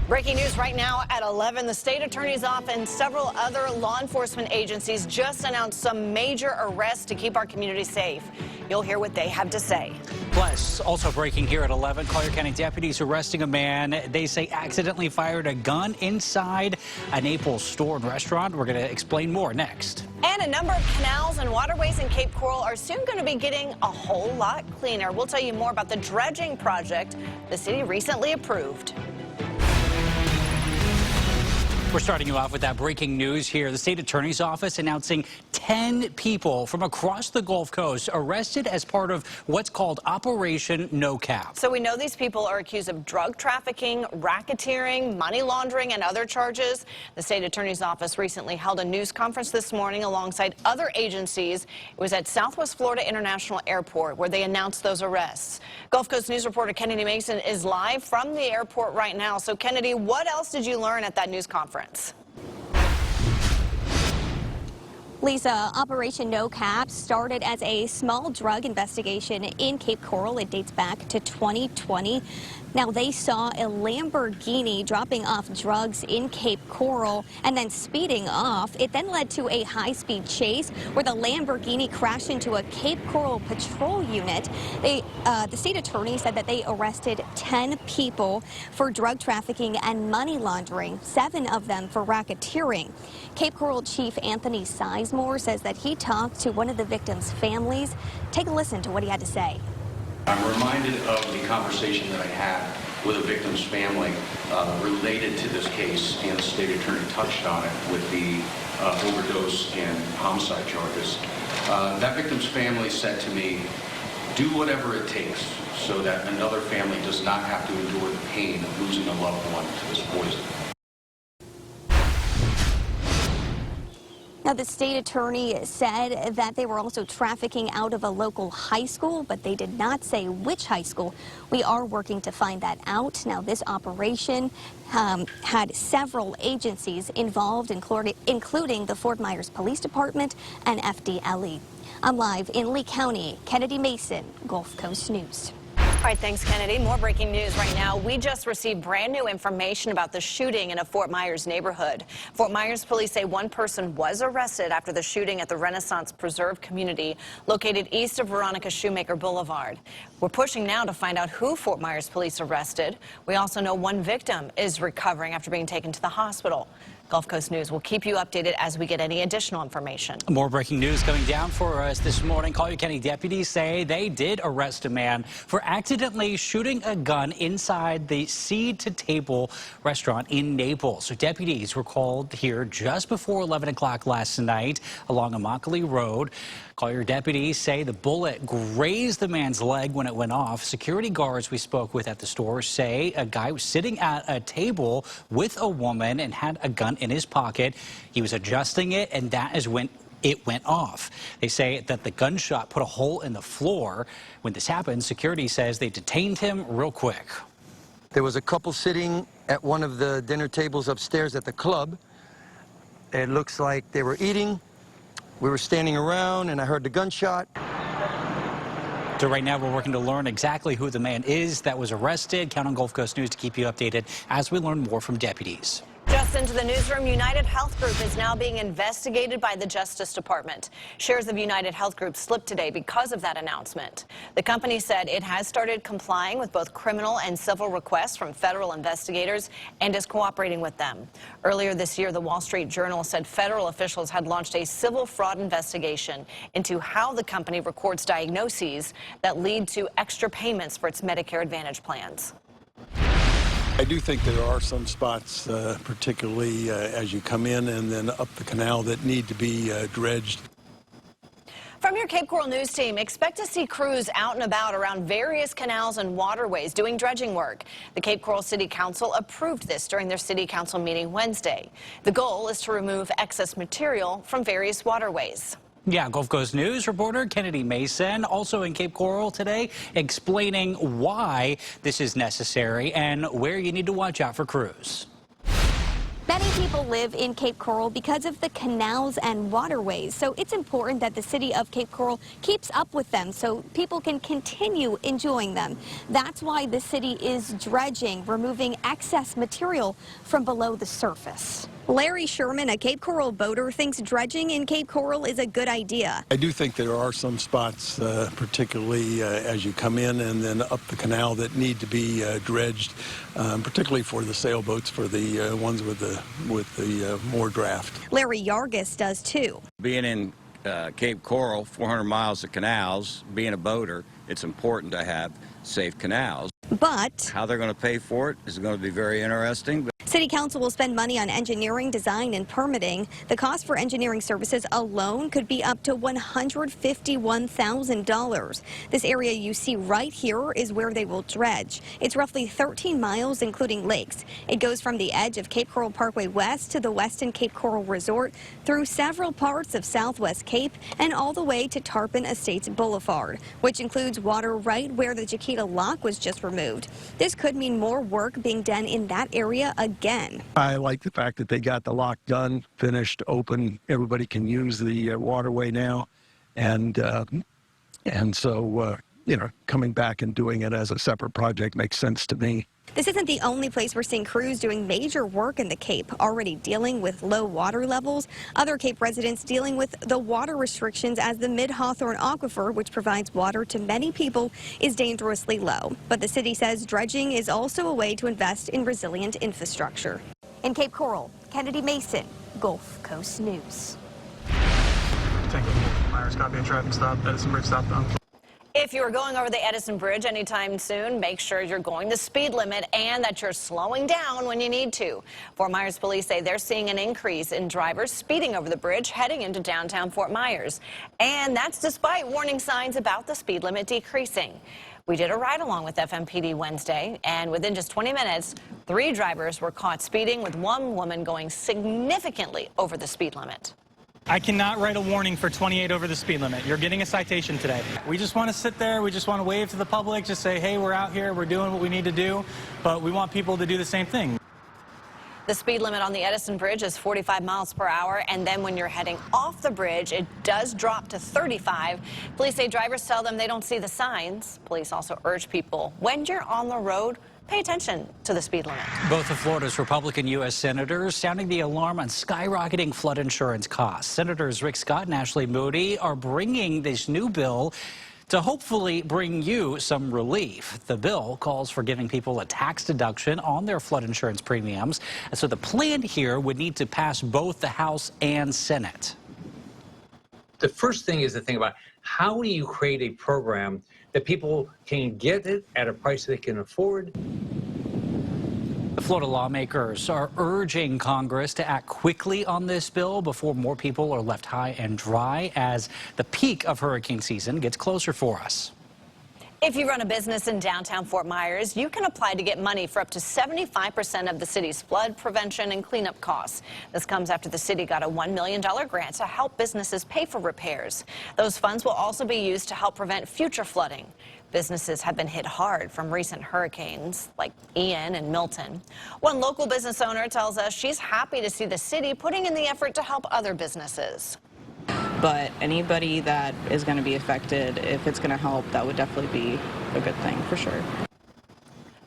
Breaking news right now at 11. The state attorney's office and several other law enforcement agencies just announced some major arrests to keep our community safe. You'll hear what they have to say. Plus, also breaking here at 11, Collier County deputies arresting a man they say accidentally fired a gun inside a Naples store and restaurant. We're going to explain more next. And a number of canals and waterways in Cape Coral are soon going to be getting a whole lot cleaner. We'll tell you more about the dredging project the city recently approved. We're starting you off with that breaking news here. The state attorney's office announcing 10 people from across the Gulf Coast arrested as part of what's called Operation No Cap. So we know these people are accused of drug trafficking, racketeering, money laundering, and other charges. The state attorney's office recently held a news conference this morning alongside other agencies. It was at Southwest Florida International Airport where they announced those arrests. Gulf Coast News reporter Kennedy Mason is live from the airport right now. So Kennedy, what else did you learn at that news conference? Lisa, Operation No Cap started as a small drug investigation in Cape Coral. It dates back to 2020. Now, they saw a Lamborghini dropping off drugs in Cape Coral and then speeding off. It then led to a high-speed chase where the Lamborghini crashed into a Cape Coral patrol unit. The state attorney said that they arrested 10 people for drug trafficking and money laundering, 7 of them for racketeering. Cape Coral Chief Anthony Sizemore says that he talked to one of the victims' families. Take a listen to what he had to say. I'm reminded of the conversation that I had with a victim's family related to this case, and the state attorney touched on it with the overdose and homicide charges. That victim's family said to me, do whatever it takes so that another family does not have to endure the pain of losing a loved one to this poison. Now, the state attorney said that they were also trafficking out of a local high school, but they did not say which high school. We are working to find that out. Now, this operation had several agencies involved, including the Fort Myers Police Department and FDLE. I'm live in Lee County. Kennedy Mason, Gulf Coast News. All right, thanks, Kennedy. More breaking news right now. We just received brand new information about the shooting in a Fort Myers neighborhood. Fort Myers police say one person was arrested after the shooting at the Renaissance Preserve community located east of Veronica Shoemaker Boulevard. We're pushing now to find out who Fort Myers police arrested. We also know one victim is recovering after being taken to the hospital. Gulf Coast News will keep you updated as we get any additional information. More breaking news coming down for us this morning. Collier County deputies say they did arrest a man for accidentally shooting a gun inside the Seed to Table restaurant in Naples. So deputies were called here just before 11 o'clock last night along Immokalee Road. Collier deputies say the bullet grazed the man's leg when it went off. Security guards we spoke with at the store say a guy was sitting at a table with a woman and had a gun in his pocket. He was adjusting it, and that is when it went off. They say that the gunshot put a hole in the floor. When this happened, security says they detained him real quick. There was a couple sitting at one of the dinner tables upstairs at the club. It looks like they were eating. We were standing around, and I heard the gunshot. So right now we're working to learn exactly who the man is that was arrested. Count on Gulf Coast News to keep you updated as we learn more from deputies. Just into the newsroom, United Health Group is now being investigated by the Justice Department. Shares of United Health Group slipped today because of that announcement. The company said it has started complying with both criminal and civil requests from federal investigators and is cooperating with them. Earlier this year, the Wall Street Journal said federal officials had launched a civil fraud investigation into how the company records diagnoses that lead to extra payments for its Medicare Advantage plans. I do think there are some spots, particularly as you come in and then up the canal, that need to be dredged. From your Cape Coral News team, expect to see crews out and about around various canals and waterways doing dredging work. The Cape Coral City Council approved this during their City Council meeting Wednesday. The goal is to remove excess material from various waterways. Yeah, Gulf Coast News reporter Kennedy Mason also in Cape Coral today explaining why this is necessary and where you need to watch out for crews. Many people live in Cape Coral because of the canals and waterways, so it's important that the city of Cape Coral keeps up with them so people can continue enjoying them. That's why the city is dredging, removing excess material from below the surface. Larry Sherman, a Cape Coral boater, thinks dredging in Cape Coral is a good idea. I do think there are some spots, particularly as you come in and then up the canal, that need to be dredged, particularly for the sailboats, for the ones with the more draft. Larry Yargis does too. Being in Cape Coral, 400 miles of canals, being a boater, it's important to have safe canals. But How they're going to pay for it is going to be very interesting. City Council will spend money on engineering, design, and permitting. The cost for engineering services alone could be up to $151,000. This area you see right here is where they will dredge. It's roughly 13 miles, including lakes. It goes from the edge of Cape Coral Parkway West to the Westin Cape Coral Resort, through several parts of Southwest Cape, and all the way to Tarpon Estates Boulevard, which includes water right where the Giacobbi lock was just removed. This could mean more work being done in that area again. I like the fact that they got the lock done, finished, open. Everybody can use the waterway now. And so, coming back and doing it as a separate project makes sense to me. This isn't the only place we're seeing crews doing major work in the Cape, already dealing with low water levels. Other Cape residents dealing with the water restrictions as the Mid-Hawthorne Aquifer, which provides water to many people, is dangerously low. But the city says dredging is also a way to invest in resilient infrastructure. In Cape Coral, Kennedy Mason, Gulf Coast News. Thank you. Myers, copy a traffic stop, Edison Bridge stopbound. If you're going over the Edison Bridge anytime soon, make sure you're going the speed limit and that you're slowing down when you need to. Fort Myers police say they're seeing an increase in drivers speeding over the bridge heading into downtown Fort Myers. And that's despite warning signs about the speed limit decreasing. We did a ride-along with FMPD Wednesday, and within just 20 minutes, 3 drivers were caught speeding, with one woman going significantly over the speed limit. I cannot write a warning for 28 over the speed limit. You're getting a citation today. We just want to sit there. We just want to wave to the public, just say, hey, we're out here. We're doing what we need to do. But we want people to do the same thing. The speed limit on the Edison Bridge is 45 miles per hour, and then when you're heading off the bridge, it does drop to 35. Police say drivers tell them they don't see the signs. Police also urge people, when you're on the road, pay attention to the speed limit. Both of Florida's Republican U.S. senators sounding the alarm on skyrocketing flood insurance costs. Senators Rick Scott and Ashley Moody are bringing this new bill to hopefully bring you some relief. The bill calls for giving people a tax deduction on their flood insurance premiums. So the plan here would need to pass both the House and Senate. The first thing is to think about, how do you create a program that people can get it at a price they can afford? The Florida lawmakers are urging Congress to act quickly on this bill before more people are left high and dry as the peak of hurricane season gets closer for us. If you run a business in downtown Fort Myers, you can apply to get money for up to 75% of the city's flood prevention and cleanup costs. This comes after the city got a $1 million grant to help businesses pay for repairs. Those funds will also be used to help prevent future flooding. Businesses have been hit hard from recent hurricanes like Ian and Milton. One local business owner tells us she's happy to see the city putting in the effort to help other businesses. But anybody that is going to be affected, if it's going to help, that would definitely be a good thing for sure.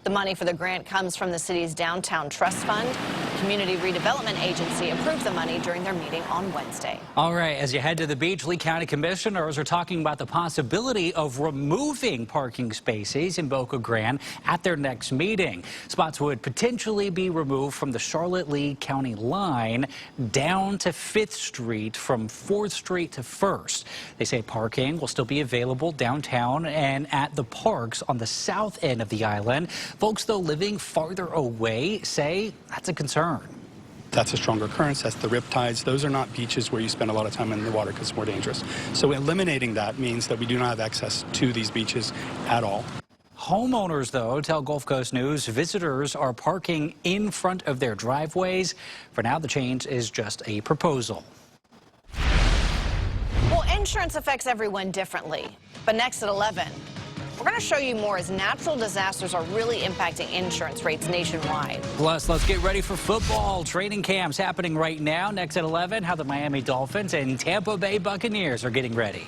The money for the grant comes from the city's Downtown Trust Fund. The Community Redevelopment Agency approved the money during their meeting on Wednesday. All right, as you head to the beach, Lee County commissioners are talking about the possibility of removing parking spaces in Boca Grande at their next meeting. Spots would potentially be removed from the Charlotte-Lee County line down to 5th Street from 4th Street to 1st. They say parking will still be available downtown and at the parks on the south end of the island. Folks, though, living farther away say that's a concern. That's a stronger currents, that's the rip tides. Those are not beaches where you spend a lot of time in the water because it's more dangerous. So eliminating that means that we do not have access to these beaches at all. Homeowners, though, tell Gulf Coast News visitors are parking in front of their driveways. For now, the change is just a proposal. Well, insurance affects everyone differently. But next at 11, We're going to show you more as natural disasters are really impacting insurance rates nationwide. Plus, let's get ready for football. Training camps happening right now. Next at 11, how the Miami Dolphins and Tampa Bay Buccaneers are getting ready.